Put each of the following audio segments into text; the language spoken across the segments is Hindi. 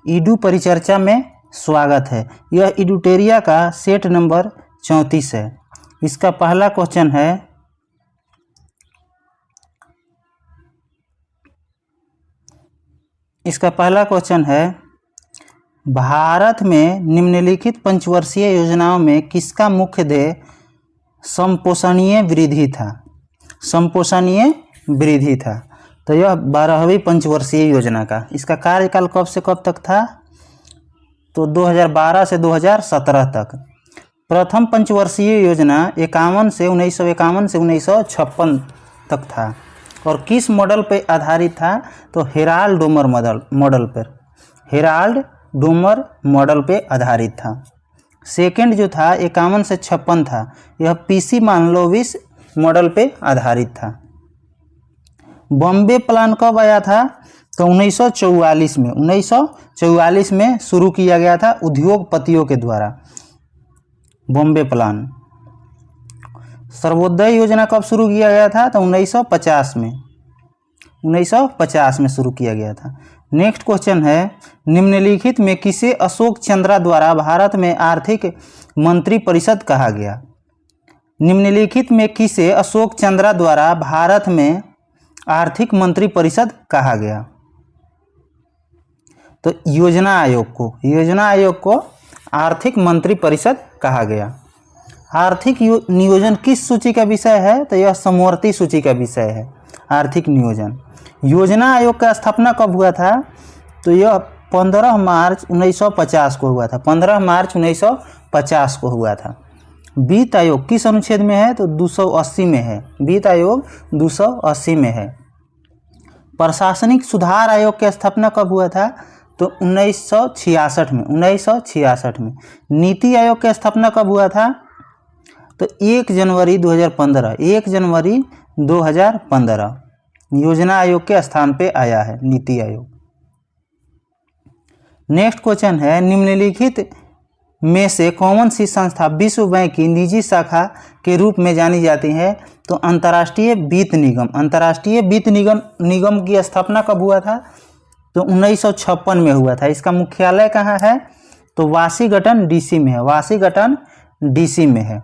ईडू परिचर्चा में स्वागत है। यह इडुटेरिया का सेट नंबर 34 है। इसका पहला क्वेश्चन है भारत में निम्नलिखित पंचवर्षीय योजनाओं में किसका मुख्य ध्येय समपोषणीय वृद्धि था? समपोषणीय वृद्धि था। तो यह 12वीं पंचवर्षीय योजना का इसका कार्यकाल कब से कब तक था? तो 2012 से 2017 तक। प्रथम पंचवर्षीय योजना 1951 से 1956 तक था और किस मॉडल पर आधारित था? तो हेराल्ड डोमर मॉडल पे आधारित था। सेकंड जो था 51 से 56 था, यह पीसी मानलोविस मॉडल पे आधारित था। बॉम्बे प्लान कब आया था? तो 1944 में शुरू किया गया था उद्योगपतियों के द्वारा बॉम्बे प्लान। सर्वोदय योजना कब शुरू किया गया था? तो 1950 में शुरू किया गया था। नेक्स्ट क्वेश्चन है निम्नलिखित में किसे अशोक चंद्रा द्वारा भारत में आर्थिक मंत्री परिषद कहा गया? निम्नलिखित में किसे अशोक चंद्रा द्वारा भारत में आर्थिक मंत्री परिषद कहा गया? तो योजना आयोग को आर्थिक मंत्री परिषद कहा गया। आर्थिक नियोजन किस सूची का विषय है? तो यह समवर्ती सूची का विषय है। आर्थिक नियोजन योजना आयोग का स्थापना कब हुआ था? तो यह 15 मार्च 1950 को हुआ था। 15 मार्च 1950 को हुआ था। वित्त आयोग किस अनुच्छेद में है? तो 280 में है। वित्त आयोग 280 में है। प्रशासनिक सुधार आयोग की स्थापना कब हुआ था? तो 1966 में। नीति आयोग की स्थापना कब हुआ था? तो 1 जनवरी 2015 योजना आयोग के स्थान पे आया है नीति आयोग। नेक्स्ट क्वेश्चन है निम्नलिखित में से कौन सी संस्था विश्व बैंक की निजी शाखा के रूप में जानी जाती है? तो अंतर्राष्ट्रीय वित्त निगम की स्थापना कब हुआ था? तो 1956 में हुआ था। इसका मुख्यालय कहाँ है? तो वाशिंगटन डीसी में है।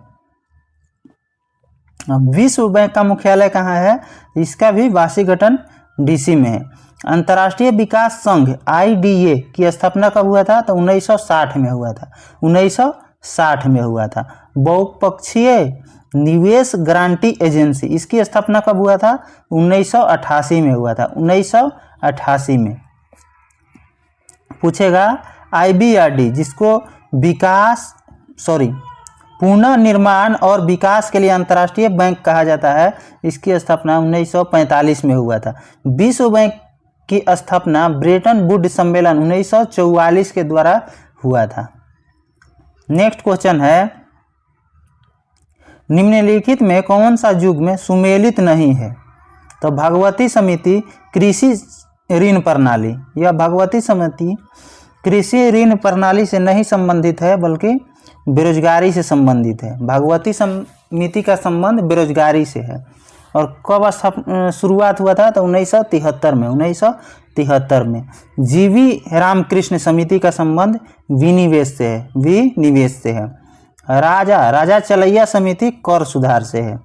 विश्व बैंक का मुख्यालय कहाँ है? इसका भी वाशिंगटन डीसी में है। अंतर्राष्ट्रीय विकास संघ IDA की स्थापना कब हुआ था? तो 1960 में हुआ था। बहुपक्षीय निवेश गारंटी एजेंसी इसकी स्थापना कब हुआ था? 1988 में हुआ था। 1988 में। पूछेगा IBRD जिसको पुनर्निर्माण और विकास के लिए अंतर्राष्ट्रीय बैंक कहा जाता है, इसकी स्थापना 1945 में हुआ था। विश्व बैंक की स्थापना ब्रेटन वुड्स सम्मेलन 1944 के द्वारा हुआ था। नेक्स्ट क्वेश्चन है निम्नलिखित में कौन सा युग्म सुमेलित नहीं है? तो भगवती समिति कृषि ऋण प्रणाली, यह भगवती समिति कृषि ऋण प्रणाली से नहीं संबंधित है बल्कि बेरोजगारी से संबंधित है। भगवती समिति का संबंध बेरोजगारी से है। और कब शुरुआत हुआ था? तो 1973 में। जीवी रामकृष्ण समिति का संबंध विनिवेश से है। राजा चलैया समिति कर सुधार से है।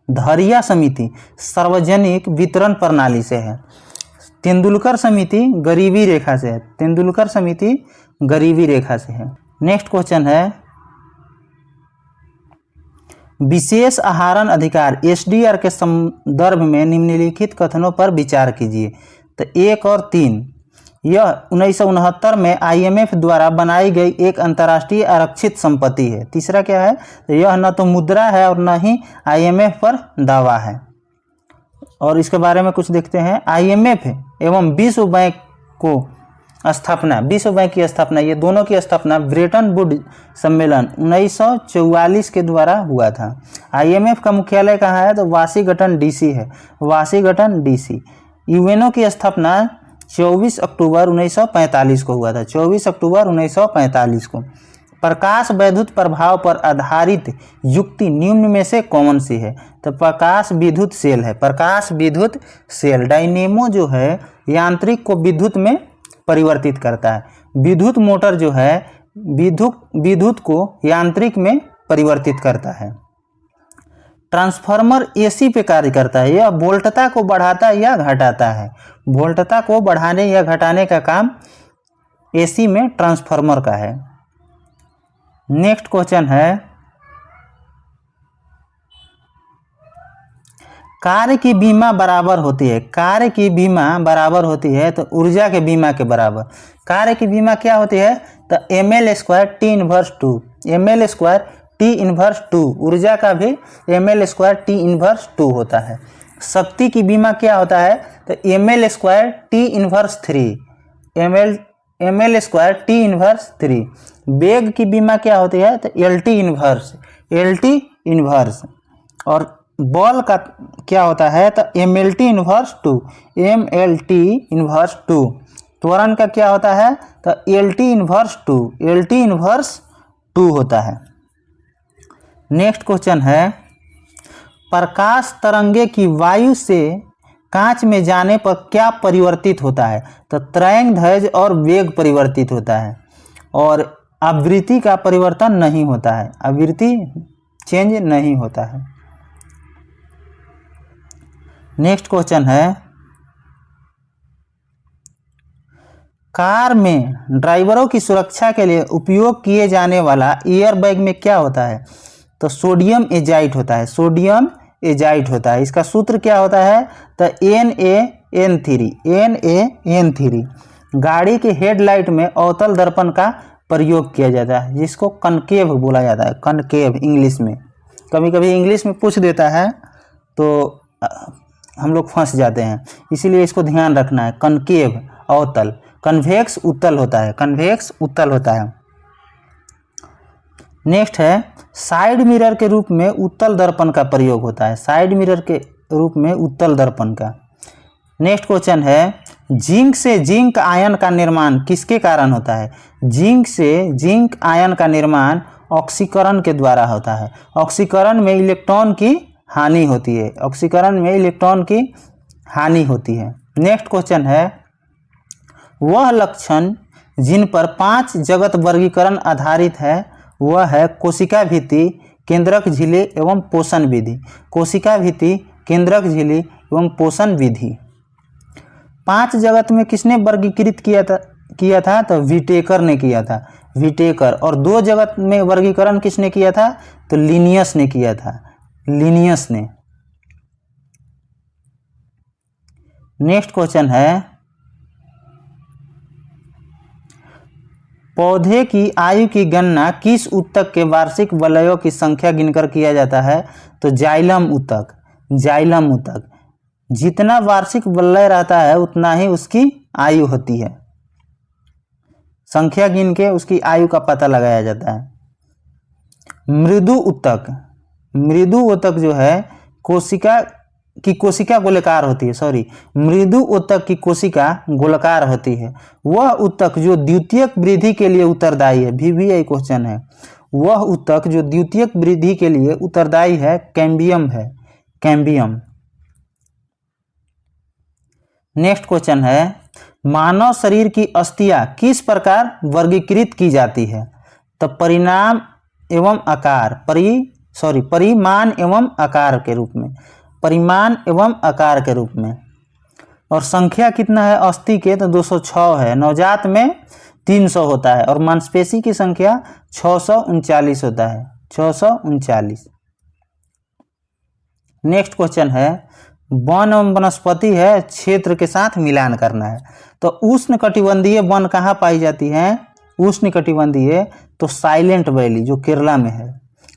धरिया समिति सार्वजनिक वितरण प्रणाली से है। तेंदुलकर समिति गरीबी रेखा से है। नेक्स्ट क्वेश्चन है विशेष आहरण अधिकार SDR के संदर्भ में निम्नलिखित कथनों पर विचार कीजिए। तो 1 और 3 यह 1969 में IMF द्वारा बनाई गई एक अंतर्राष्ट्रीय आरक्षित संपत्ति है। तीसरा क्या है? तो यह न तो मुद्रा है और न ही IMF पर दावा है। और इसके बारे में कुछ देखते हैं। IMF एवं विश्व बैंक की स्थापना ये दोनों की स्थापना ब्रेटन वुड्स सम्मेलन 1944 के द्वारा हुआ था। IMF का मुख्यालय कहाँ है? तो वाशिंगटन डीसी है। UNO की स्थापना 24 अक्टूबर 1945 को हुआ था। 24 अक्टूबर 1945 को। प्रकाश वैद्युत प्रभाव पर आधारित युक्ति निम्न में से कौन सी है? तो प्रकाश विद्युत सेल है। डायनेमो जो है यांत्रिक को विद्युत में परिवर्तित करता है। विद्युत मोटर जो है विद्युत को यांत्रिक में परिवर्तित करता है। ट्रांसफार्मर एसी पे कार्य करता है, यह वोल्टता को बढ़ाता या घटाता है। वोल्टता को बढ़ाने या घटाने का काम एसी में ट्रांसफार्मर का है। नेक्स्ट क्वेश्चन है, कार्य की बीमा बराबर होती है। कार्य की बीमा बराबर होती है तो ऊर्जा के बीमा के बराबर। कार्य की बीमा क्या होती है तो ml² T inverse 2, ml² T inverse 2। ऊर्जा का भी ml² T इनवर्स 2 होता है। शक्ति की बीमा क्या होता है तो ml² T inverse 3, ml² T inverse 3। वेग की बीमा क्या होती है तो LT इनवर्स। और बल का क्या होता है तो MLT इनवर्स 2। त्वरण का क्या होता है तो LT इनवर्स 2 होता है। नेक्स्ट क्वेश्चन है, प्रकाश तरंगे की वायु से कांच में जाने पर क्या परिवर्तित होता है तो तरंगदैर्घ्य और वेग परिवर्तित होता है और आवृत्ति का परिवर्तन नहीं होता है, आवृत्ति चेंज नहीं होता है। नेक्स्ट क्वेश्चन है, कार में ड्राइवरों की सुरक्षा के लिए उपयोग किए जाने वाला एयरबैग में क्या होता है तो सोडियम एजाइट होता है, सोडियम एजाइट होता है। इसका सूत्र क्या होता है तो NaN3। गाड़ी के हेडलाइट में अवतल दर्पण का प्रयोग किया जाता है, जिसको कनकेव बोला जाता है, कनकेव इंग्लिश में। कभी कभी इंग्लिश में पूछ देता है तो हम लोग फंस जाते हैं, इसीलिए इसको ध्यान रखना है। कनकेव अवतल, कन्वेक्स उत्तल होता है, कन्वेक्स उत्तल होता है। नेक्स्ट है, साइड मिरर के रूप में उत्तल दर्पण का प्रयोग होता है, साइड मिरर के रूप में उत्तल दर्पण का। नेक्स्ट क्वेश्चन है, जिंक से जिंक आयन का निर्माण किसके कारण होता है। जिंक से जिंक आयन का निर्माण ऑक्सीकरण के द्वारा होता है। ऑक्सीकरण में इलेक्ट्रॉन की हानि होती है, ऑक्सीकरण में इलेक्ट्रॉन की हानि होती है। नेक्स्ट क्वेश्चन है, वह लक्षण जिन पर 5 जगत वर्गीकरण आधारित है वह है कोशिका भित्ति, केंद्रक झिल्ली एवं पोषण विधि। कोशिका भित्ति, केंद्रक झिल्ली एवं पोषण विधि। 5 जगत में किसने वर्गीकृत किया था तो विटेकर ने किया था, विटेकर। और 2 जगत में वर्गीकरण किसने किया था तो लिनियस ने किया था, लिनियस ने। नेक्स्ट क्वेश्चन है, पौधे की आयु की गणना किस ऊतक के वार्षिक वलयों की संख्या गिनकर किया जाता है तो जाइलम ऊतक, जाइलम ऊतक। जितना वार्षिक वलय रहता है उतना ही उसकी आयु होती है, संख्या गिन के उसकी आयु का पता लगाया जाता है। मृदु ऊतक, मृदु ऊतक जो है कोशिका गोलाकार होती है, मृदु ऊतक की कोशिका गोलाकार होती है। वह ऊतक जो द्वितीयक वृद्धि के लिए उत्तरदायी है, VVI क्वेश्चन है, वह ऊतक जो द्वितीयक वृद्धि के लिए उत्तरदायी है कैम्बियम है, कैम्बियम। नेक्स्ट क्वेश्चन है, मानव शरीर की अस्थियां किस प्रकार वर्गीकृत की जाती है तो परिमाण एवं आकार के रूप में, परिमाण एवं आकार के रूप में। और संख्या कितना है अस्थि के तो 206 है, नवजात में 300 होता है और मांसपेशी की संख्या 639 होता है, 639। नेक्स्ट क्वेश्चन है, वन एवं वनस्पति है, क्षेत्र के साथ मिलान करना है तो उष्णकटिबंधीय वन कहाँ पाई जाती है, उष्णकटिबंधीय तो साइलेंट वैली जो केरला में है।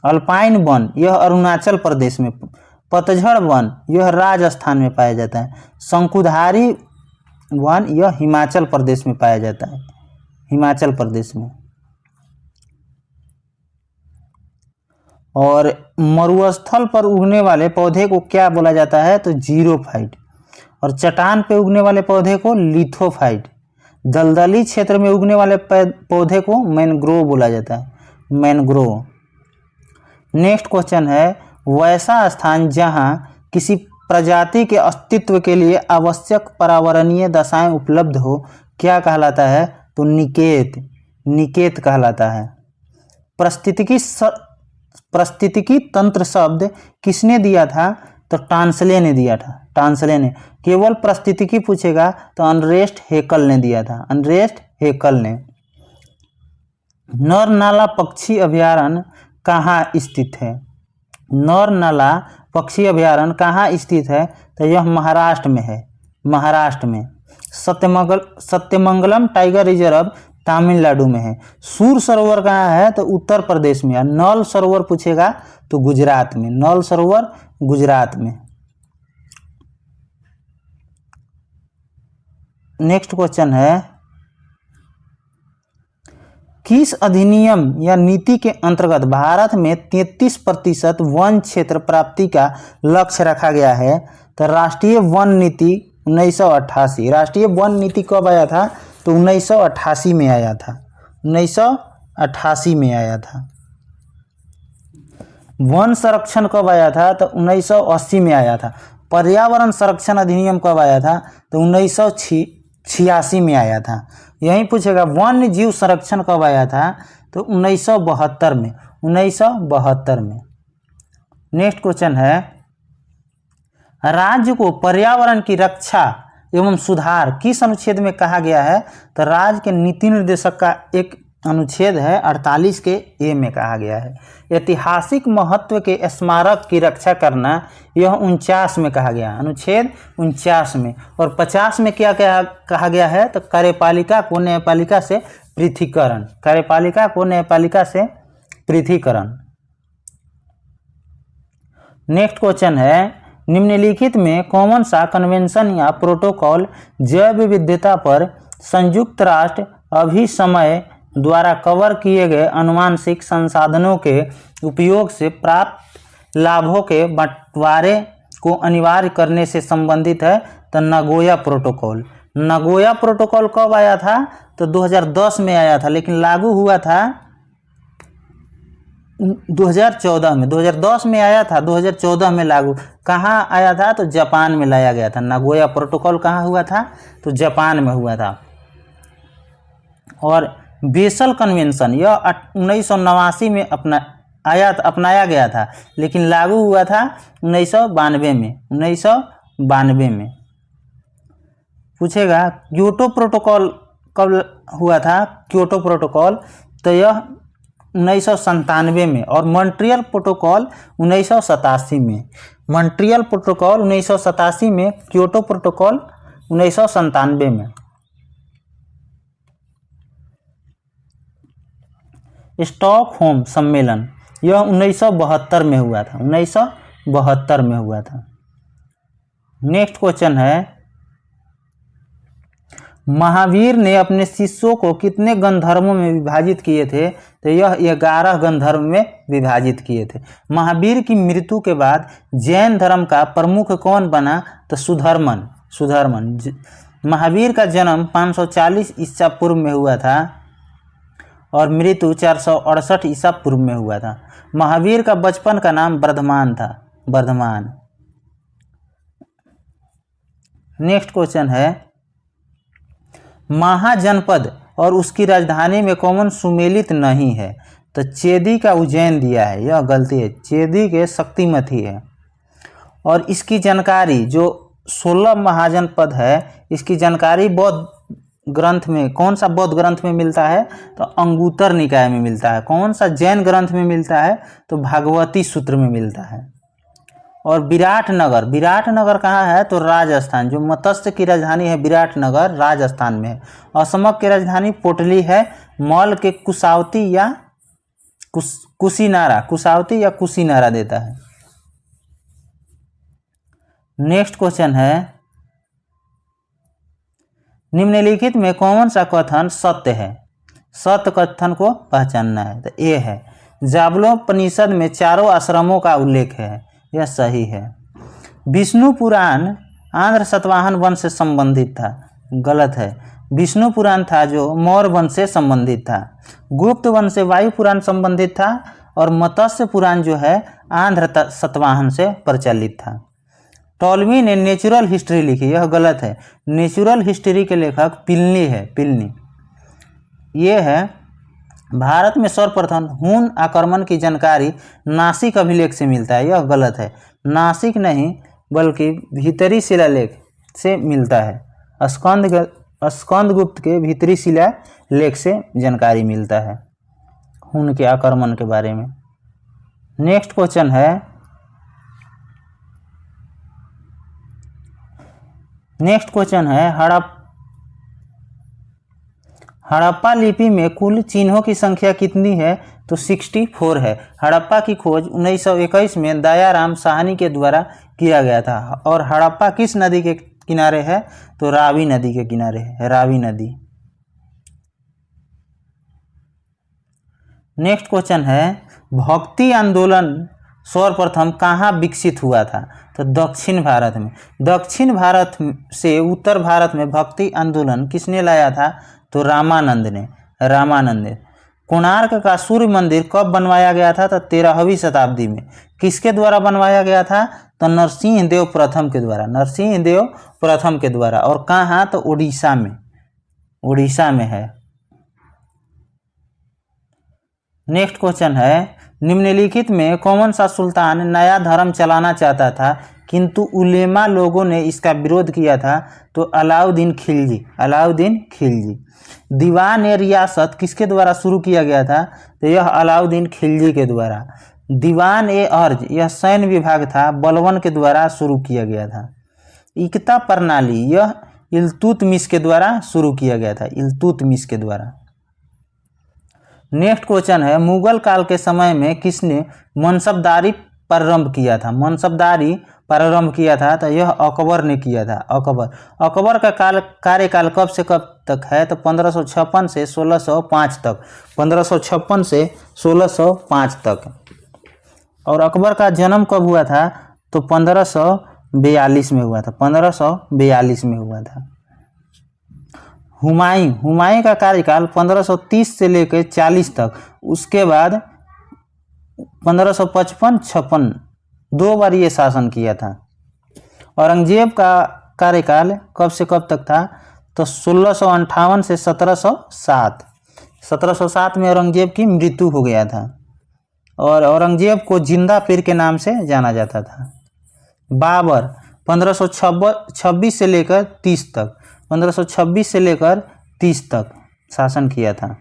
अल्पाइन वन यह अरुणाचल प्रदेश में, पतझड़ वन यह राजस्थान में पाया जाता है। शंकुधारी वन यह हिमाचल प्रदेश में पाया जाता है, हिमाचल प्रदेश में। और मरुस्थल पर उगने वाले पौधे को क्या बोला जाता है तो जीरोफाइट। और चट्टान पे उगने वाले पौधे को लिथोफाइट। दलदली क्षेत्र में उगने वाले पौधे को मैनग्रोव बोला जाता है, मैनग्रोव। नेक्स्ट क्वेश्चन है, वैसा स्थान जहां किसी प्रजाति के अस्तित्व के लिए आवश्यक पर्यावरणीय दशाएं उपलब्ध हो क्या कहलाता है? तो निकेत कहलाता है। परिस्थितिकी तंत्र शब्द किसने दिया था? तो टांसले ने दिया था, टांसले ने। केवल परिस्थितिकी पूछेगा तो अनरेस्ट हेकल ने दिया था, अनरेस्ट हेकल ने। नरनाला पक्षी अभयारण्य कहाँ स्थित है? नरनाला पक्षी अभयारण्य कहाँ स्थित है? तो यह महाराष्ट्र में है, महाराष्ट्र में। सत्यमंगलम टाइगर रिजर्व तमिलनाडु में है। सूर सरोवर कहाँ है? तो उत्तर प्रदेश में है। नल सरोवर पूछेगा तो गुजरात में, नल सरोवर गुजरात में। नेक्स्ट क्वेश्चन है, किस अधिनियम या नीति के अंतर्गत भारत में 33% वन क्षेत्र प्राप्ति का लक्ष्य रखा गया है? तो राष्ट्रीय वन नीति 1988। राष्ट्रीय वन नीति कब आया था? तो 1988 में आया था, 1988 में आया था। वन संरक्षण कब आया था? तो 1980 में आया था। पर्यावरण संरक्षण अधिनियम कब आया था? तो 1986 में आया था। यही पूछेगा वन्य जीव संरक्षण कब आया था? तो 1972 में, 1972 में। नेक्स्ट क्वेश्चन है, राज्य को पर्यावरण की रक्षा एवं सुधार किस अनुच्छेद में कहा गया है? तो राज्य के नीति निर्देशक का एक अनुच्छेद है 48 के ए में कहा गया है। ऐतिहासिक महत्व के स्मारक की रक्षा करना, यह 49 में कहा गया, अनुच्छेद 49 में। और 50 में क्या कहा गया है? तो कार्यपालिका को न्यायपालिका से पृथकीकरण, कार्यपालिका को न्यायपालिका से पृथकीकरण। नेक्स्ट क्वेश्चन है, निम्नलिखित में कौन सा कन्वेंशन या प्रोटोकॉल जैव विविधता पर संयुक्त राष्ट्र अभिसमय द्वारा कवर किए गए आनुवंशिक संसाधनों के उपयोग से प्राप्त लाभों के बंटवारे को अनिवार्य करने से संबंधित है? तो नगोया प्रोटोकॉल। नगोया प्रोटोकॉल कब आया था? तो 2010 में आया था, लेकिन लागू हुआ था 2014 में। 2010 में आया था, 2014 में लागू। कहाँ आया था? तो जापान में लाया गया था। नगोया प्रोटोकॉल कहाँ हुआ था? तो जापान में हुआ था। और बेसल कन्वेंशन यह 1989 में अपनाया गया था, लेकिन लागू हुआ था 1992 में, 1992 में। पूछेगा क्योटो प्रोटोकॉल कब हुआ था? क्योटो प्रोटोकॉल तो यह 1997 में। और मॉन्ट्रियल प्रोटोकॉल 1987 में। मॉन्ट्रियल प्रोटोकॉल 1987 में, क्योटो प्रोटोकॉल 1997 में। स्टॉकहोम सम्मेलन यह 1972 में हुआ था, 1972 में हुआ था। नेक्स्ट क्वेश्चन है, महावीर ने अपने शिष्यों को कितने गणधर्मों में विभाजित किए थे? तो यह 11 गणधर्म में विभाजित किए थे। महावीर की मृत्यु के बाद जैन धर्म का प्रमुख कौन बना? तो सुधर्मन, सुधर्मन। महावीर का जन्म 540 ईसा पूर्व में हुआ था और मृत्यु 468 ईसा पूर्व में हुआ था। महावीर का बचपन का नाम वर्धमान था, वर्धमान। नेक्स्ट क्वेश्चन है, महाजनपद और उसकी राजधानी में कौन सुमेलित नहीं है? तो चेदी का उज्जैन दिया है, यह गलती है। चेदी के शक्तिमती है। और इसकी जानकारी जो 16 महाजनपद है, इसकी जानकारी बौद्ध ग्रंथ में, कौन सा बौद्ध ग्रंथ में मिलता है? तो अंगुत्तर निकाय में मिलता है। कौन सा जैन ग्रंथ में मिलता है? तो भागवती सूत्र में मिलता है। और विराटनगर, विराटनगर कहाँ है? तो राजस्थान। जो मत्स्य की राजधानी है विराटनगर, राजस्थान में है। असमक की राजधानी पोटली है। मॉल के कुसावती या कुशीनारा, कुसावती या कुशीनारा देता है। नेक्स्ट क्वेश्चन है, निम्नलिखित में कौन सा कथन सत्य है? सत्य कथन को पहचानना है। तो ये है, जाबलोपनिषद में 4 आश्रमों का उल्लेख है, यह सही है। विष्णु पुराण आंध्र सतवाहन वंश से संबंधित था, गलत है। विष्णु पुराण था जो मौर्य वंश से संबंधित था। गुप्त वंश से वायु पुराण संबंधित था। और मत्स्य पुराण जो है आंध्र सतवाहन से प्रचलित था। टॉलमी ने नेचुरल हिस्ट्री लिखी, यह गलत है। नेचुरल हिस्ट्री के लेखक प्लिनी है, प्लिनी। ये है भारत में सर्वप्रथम हून आक्रमण की जानकारी नासिक अभिलेख से मिलता है, यह गलत है। नासिक नहीं बल्कि भीतरी शिलालेख से मिलता है। स्कंदगुप्त के भीतरी शिलालेख से जानकारी मिलता है हून के आक्रमण के बारे में। नेक्स्ट क्वेश्चन है हड़प्पा लिपि में कुल चिन्हों की संख्या कितनी है? तो 64 है। हड़प्पा की खोज 1921 में दयाराम साहनी के द्वारा किया गया था। और हड़प्पा किस नदी के किनारे है? तो रावी नदी के किनारे है, रावी नदी। नेक्स्ट क्वेश्चन है भक्ति आंदोलन सर्वप्रथम कहाँ विकसित हुआ था? तो दक्षिण भारत में। दक्षिण भारत से उत्तर भारत में भक्ति आंदोलन किसने लाया था? तो रामानंद ने। कोणार्क का सूर्य मंदिर कब बनवाया गया था? तो 13वीं शताब्दी में। किसके द्वारा बनवाया गया था? तो नरसिंह देव प्रथम के द्वारा। और कहाँ? तो उड़ीसा में है। नेक्स्ट क्वेश्चन है निम्नलिखित में कौन सा सुल्तान नया धर्म चलाना चाहता था किंतु उलेमा लोगों ने इसका विरोध किया था? तो अलाउद्दीन खिलजी। दीवान ए रियासत किसके द्वारा शुरू किया गया था? तो यह अलाउद्दीन खिलजी के द्वारा। दीवान ए अर्ज यह सैन्य विभाग था, बलबन के द्वारा शुरू किया गया था। इकता प्रणाली यह इल्तुतमिश के द्वारा शुरू किया गया था, इल्तुतमिश के द्वारा। नेक्स्ट क्वेश्चन है मुगल काल के समय में किसने मनसबदारी प्रारंभ किया था? तो यह अकबर ने किया था। अकबर का कार्यकाल कब से कब तक है? तो 1556 से 1605 तक। 1556 से 1605 तक। और अकबर का जन्म कब हुआ था? तो 1542 में हुआ था, 1542 में हुआ था। हुमायूं का कार्यकाल 1530 से लेकर 40 तक। उसके बाद 1555-56 2 बार ये शासन किया था। औरंगजेब का कार्यकाल कब से कब तक था? तो 1658 से 1707। 1707 में औरंगजेब की मृत्यु हो गया था। और औरंगजेब को जिंदा पीर के नाम से जाना जाता था। बाबर 1526 से लेकर 30 तक, 1526 से लेकर 30 तक शासन किया था।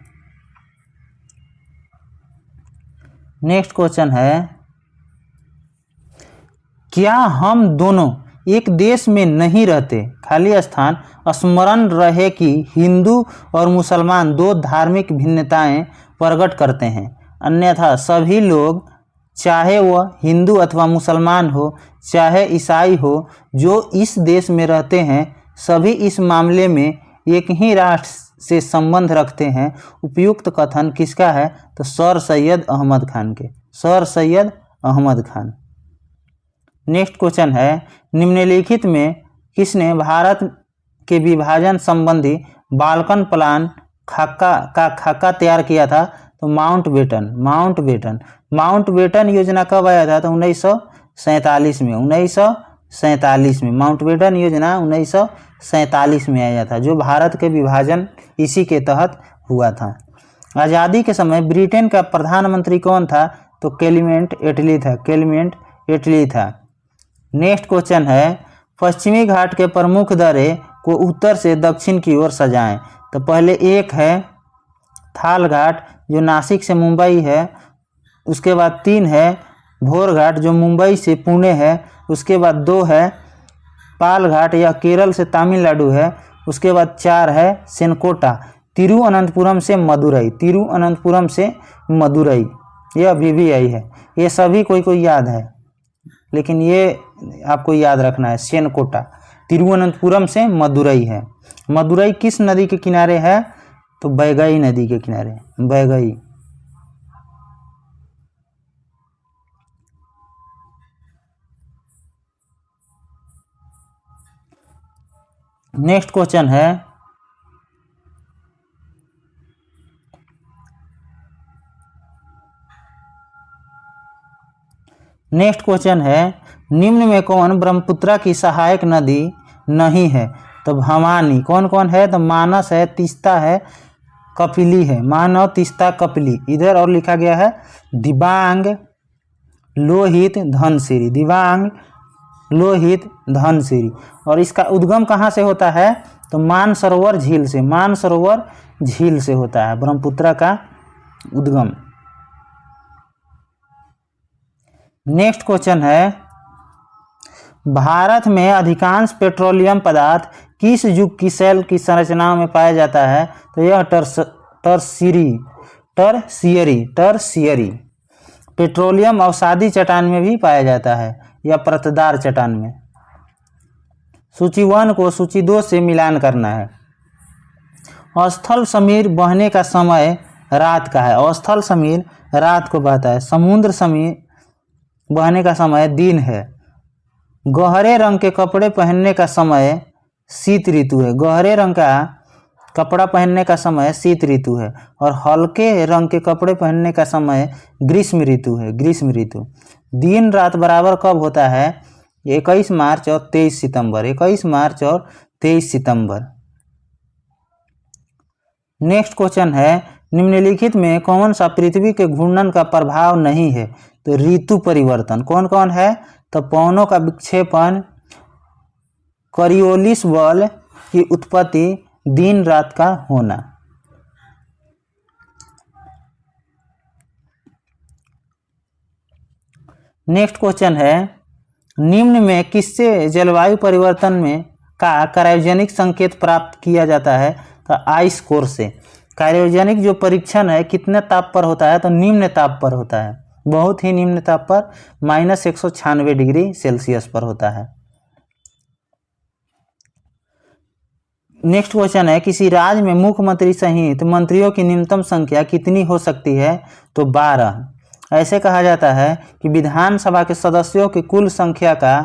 नेक्स्ट क्वेश्चन है क्या हम दोनों एक देश में नहीं रहते? खाली स्थान स्मरण रहे कि हिंदू और मुसलमान 2 धार्मिक भिन्नताएं प्रकट करते हैं, अन्यथा सभी लोग चाहे वह हिंदू अथवा मुसलमान हो, चाहे ईसाई हो, जो इस देश में रहते हैं, सभी इस मामले में एक ही राष्ट्र से संबंध रखते हैं। उपयुक्त कथन किसका है? तो सर सैयद अहमद खान के, sir Syed Ahmad Khan. Next question है निम्नलिखित में किसने भारत के विभाजन संबंधी बाल्कन प्लान खाका तैयार किया था? तो माउंटबेटन योजना कब आया था? तो 1947 में। 1947 में माउंटबेटन योजना 1947 में आया था, जो भारत के विभाजन इसी के तहत हुआ था। आज़ादी के समय ब्रिटेन का प्रधानमंत्री कौन था? तो क्लेमेंट एटली था। नेक्स्ट क्वेश्चन है पश्चिमी घाट के प्रमुख दर्रे को उत्तर से दक्षिण की ओर सजाएं। तो पहले एक है थाल घाट जो नासिक से मुंबई है। उसके बाद 3 है भोर घाट जो मुंबई से पुणे है। उसके बाद 2 है पाल घाट यह केरल से तमिलनाडु है। उसके बाद 4 है सेनकोटा तिरुअनंतपुरम से मदुरई, यह अभी भी आई है। ये सभी कोई याद है, लेकिन ये आपको याद रखना है। सेनकोटा तिरुवनंतपुरम से मदुरई है। मदुरई किस नदी के किनारे है? तो बैगई नदी के किनारे, बैगई। नेक्स्ट क्वेश्चन है निम्न में कौन ब्रह्मपुत्र की सहायक नदी नहीं है? तो भवानी। कौन कौन है? तो मानस है, तीस्ता है, कपिली है। मानव, तीस्ता, कपिली। इधर और लिखा गया है दिबांग, लोहित, धनसिरी। दिबांग, लोहित, धनसिरी। और इसका उद्गम कहाँ से होता है? तो मानसरोवर झील से। मानसरोवर झील से होता है ब्रह्मपुत्र का उद्गम। नेक्स्ट क्वेश्चन है, भारत में अधिकांश पेट्रोलियम पदार्थ किस युग की शैल की संरचनाओं में पाया जाता है? तो यह टर्शियरी पेट्रोलियम अवसादी चट्टान में भी पाया जाता है या परतदार चट्टान में। सूची 1 को सूची 2 से मिलान करना है। स्थल समीर बहने का समय रात का है। स्थल समीर रात को बहता है। समुद्र समीर बहने का समय दिन है। गहरे रंग के कपड़े पहनने का समय शीत ऋतु है। गहरे रंग का कपड़ा पहनने का समय शीत ऋतु है। और हल्के रंग के कपड़े पहनने का समय ग्रीष्म ऋतु है। ग्रीष्म ऋतु। दिन रात बराबर कब होता है? 21 मार्च और 23 सितंबर। 21 मार्च और 23 सितंबर। नेक्स्ट क्वेश्चन है, निम्नलिखित में कौन सा पृथ्वी के घूर्णन का प्रभाव नहीं है? तो ऋतु परिवर्तन। कौन कौन है? तो पवनों का विक्षेपण, करियोलिस बल की उत्पत्ति, दिन रात का होना। नेक्स्ट क्वेश्चन है, निम्न में किससे जलवायु परिवर्तन में का क्रायोजेनिक संकेत प्राप्त किया जाता है? तो आइस कोर से। क्रायोजेनिक जो परीक्षण है कितने ताप पर होता है? तो निम्न ताप पर होता है। बहुत ही निम्न ताप पर -196 डिग्री सेल्सियस पर होता है। नेक्स्ट क्वेश्चन है, किसी राज्य में मुख्यमंत्री सहित मंत्रियों की न्यूनतम संख्या कितनी हो सकती है? तो 12। ऐसे कहा जाता है कि विधानसभा के सदस्यों की कुल संख्या का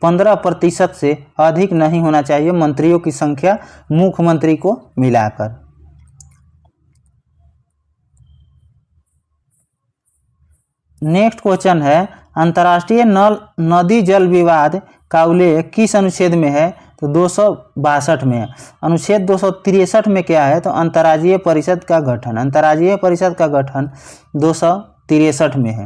15% से अधिक नहीं होना चाहिए मंत्रियों की संख्या मुख्यमंत्री को मिलाकर। नेक्स्ट क्वेश्चन है, अंतर्राष्ट्रीय नदी जल विवाद का उल्लेख किस अनुच्छेद में है? तो 262 में है। अनुच्छेद 263 में क्या है? तो अंतर्राज्यीय परिषद का गठन। अंतर्राज्यीय परिषद का गठन 263 में है।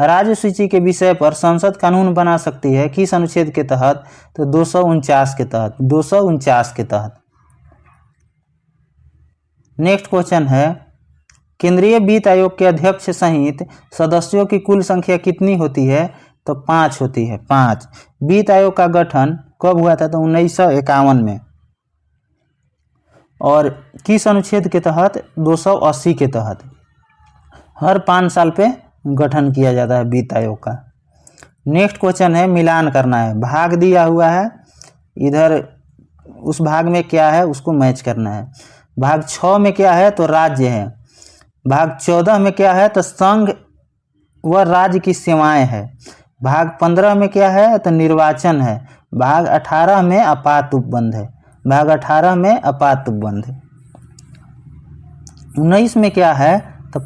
राज्य सूची के विषय पर संसद कानून बना सकती है किस अनुच्छेद के तहत? तो 249 के तहत। 249 के तहत। नेक्स्ट क्वेश्चन है, केंद्रीय वित्त आयोग के अध्यक्ष सहित सदस्यों की कुल संख्या कितनी होती है? तो 5 होती है। 5। वित्त आयोग का गठन कब हुआ था? तो 1951 में। और किस अनुच्छेद के तहत? 280 के तहत। हर 5 साल पे गठन किया जाता है वित्त आयोग का। नेक्स्ट क्वेश्चन है, मिलान करना है। भाग दिया हुआ है, इधर उस भाग में क्या है उसको मैच करना है। भाग 6 में क्या है? तो राज्य है। भाग 14 में क्या है? तो संघ व राज्य की सेवाएं है। भाग 15 में क्या है? तो निर्वाचन है। भाग 18 में आपात उपबंध है। भाग 18 में आपात उपबंध है। 19 में क्या है? तो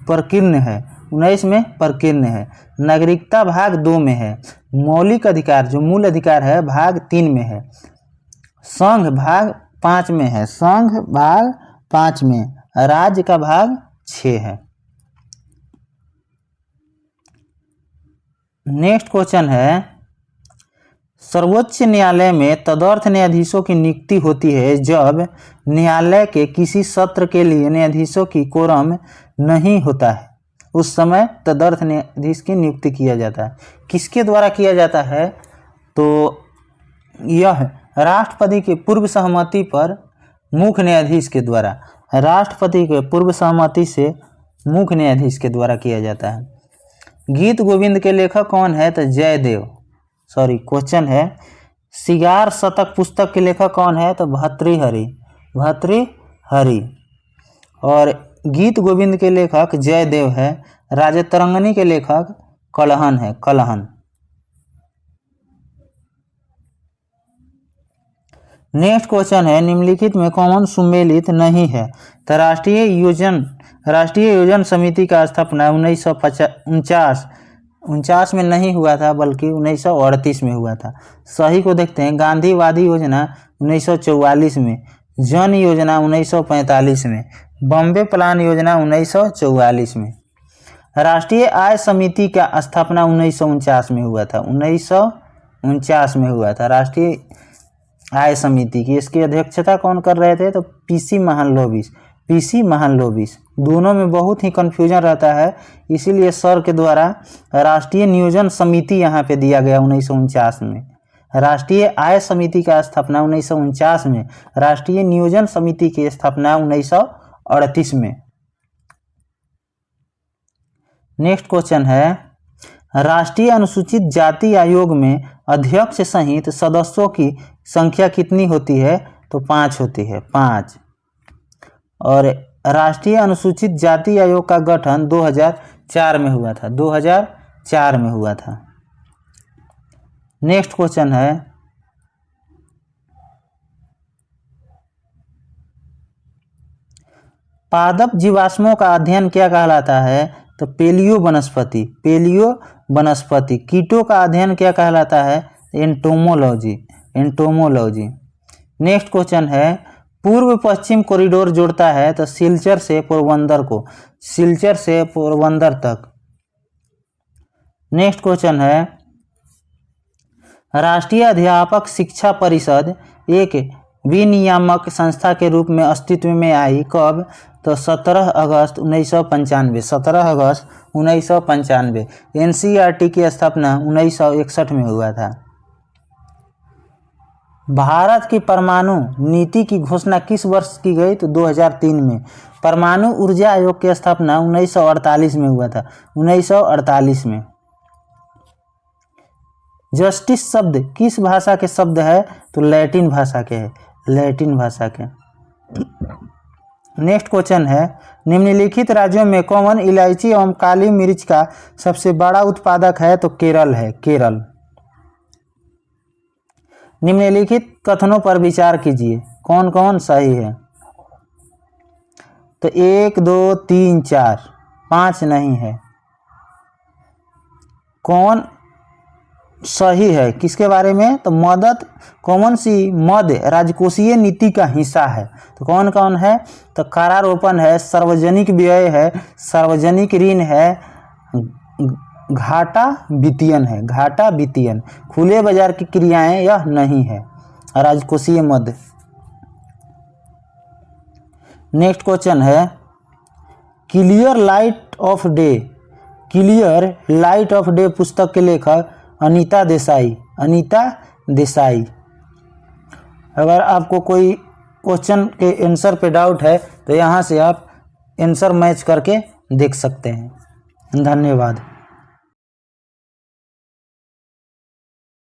प्रकीर्ण है। 19 में प्रकीर्ण है। नागरिकता भाग 2 में है। मौलिक अधिकार जो मूल अधिकार है भाग 3 में है। संघ भाग 5 में है। संघ भाग 5 में। राज्य का भाग 6 है। नेक्स्ट क्वेश्चन है, सर्वोच्च न्यायालय में तदर्थ न्यायाधीशों की नियुक्ति होती है जब न्यायालय के किसी सत्र के लिए न्यायाधीशों की कोरम नहीं होता है, उस समय तदर्थ न्यायाधीश की नियुक्ति किया जाता है। किसके द्वारा किया जाता है? तो यह राष्ट्रपति के पूर्व सहमति पर मुख्य न्यायाधीश के द्वारा। राष्ट्रपति के पूर्व सहमति से मुख्य न्यायाधीश के द्वारा किया जाता है। गीत गोविंद के लेखक कौन है? तो जयदेव। क्वेश्चन है, सिगार शतक पुस्तक के लेखक कौन है? तो भर्तृहरि। भर्तृहरि। और गीत गोविंद के लेखक जयदेव है। राजतरंगिणी के लेखक कलहन है। कलहन। नेक्स्ट क्वेश्चन है, निम्नलिखित में कौन सुमेलित नहीं है? तो राष्ट्रीय योजना समिति का स्थापना 1949 1949 में नहीं हुआ था बल्कि 1938 में हुआ था। सही को देखते हैं, गांधीवादी योजना 1944 में, जन योजना 1945 में, बॉम्बे प्लान योजना 1944 में। राष्ट्रीय आय समिति का स्थापना 1949 में हुआ था, 1949 में हुआ था राष्ट्रीय आय समिति की। इसकी अध्यक्षता कौन कर रहे थे? तो पीसी महालनोबिस। दोनों में बहुत ही कन्फ्यूजन रहता है, इसीलिए सर के द्वारा राष्ट्रीय नियोजन समिति यहाँ पे दिया गया 1949 में। राष्ट्रीय आय समिति का स्थापना 1949 में, राष्ट्रीय नियोजन समिति की स्थापना 1938 में। नेक्स्ट क्वेश्चन है, राष्ट्रीय अनुसूचित जाति आयोग में अध्यक्ष सहित सदस्यों की संख्या कितनी होती है? तो 5 होती है, 5। और राष्ट्रीय अनुसूचित जाति आयोग का गठन 2004 में हुआ था, 2004 में हुआ था। नेक्स्ट क्वेश्चन है, पादप जीवाश्मों का अध्ययन क्या कहलाता है? तो पेलियो वनस्पति। कीटों का अध्ययन क्या कहलाता है? एंटोमोलॉजी। नेक्स्ट क्वेश्चन है, पूर्व पश्चिम कॉरिडोर जोड़ता है तो सिलचर से पोरबंदर तक। नेक्स्ट क्वेश्चन है, राष्ट्रीय अध्यापक शिक्षा परिषद एक विनियामक संस्था के रूप में अस्तित्व में आई कब? तो 17 अगस्त 1995। 17 अगस्त 1995। एनसीईआरटी की स्थापना 1961 में हुआ था। भारत की परमाणु नीति की घोषणा किस वर्ष की गई? तो 2003 में। परमाणु ऊर्जा आयोग की स्थापना 1948 में हुआ था, 1948 में। जस्टिस शब्द किस भाषा के शब्द है? तो लैटिन भाषा के है, लैटिन भाषा के। नेक्स्ट क्वेश्चन है, निम्नलिखित राज्यों में कौन इलायची एवं काली मिर्च का सबसे बड़ा उत्पादक है? तो केरल है, केरल। निम्नलिखित कथनों पर विचार कीजिए, कौन कौन सही है? तो 1 2 3 4 5 नहीं है। कौन सही है किसके बारे में? तो मदद, कौन सी मद राजकोषीय नीति का हिस्सा है? तो कौन कौन है? तो करारोपण है, सार्वजनिक व्यय है, सार्वजनिक ऋण है, घाटा वित्तीयन। खुले बाजार की क्रियाएं यह नहीं है, राजकोषीय मद। नेक्स्ट क्वेश्चन है, क्लियर लाइट ऑफ डे पुस्तक के लेखक अनीता देसाई। अगर आपको कोई क्वेश्चन के आंसर पे डाउट है तो यहाँ से आप आंसर मैच करके देख सकते हैं। धन्यवाद।